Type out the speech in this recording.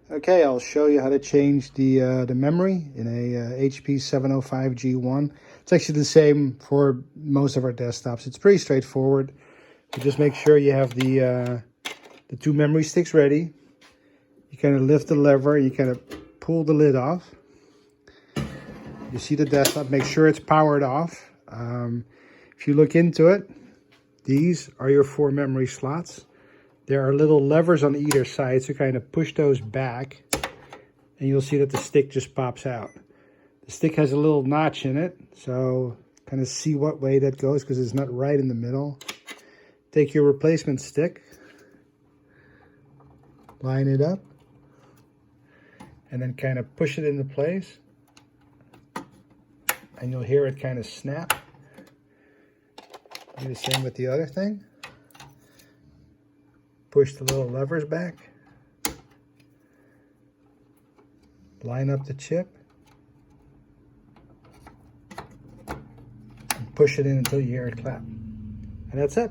Okay, I'll show you how to change the memory in a HP 705G1. It's actually the same for most of our desktops. It's pretty straightforward. You just make sure you have the two memory sticks ready. You kind of lift the lever, you kind of pull the lid off. You see the desktop, make sure it's powered off. If you look into it, these are your 4 memory slots. There are little levers on either side, so kind of push those back, and you'll see that the stick just pops out. The stick has a little notch in it, so kind of see what way that goes because it's not right in the middle. Take your replacement stick, line it up, and then kind of push it into place. And you'll hear it kind of snap. Do the same with the other thing. Push the little levers back. Line up the chip. And push it in until you hear it clap. And that's it.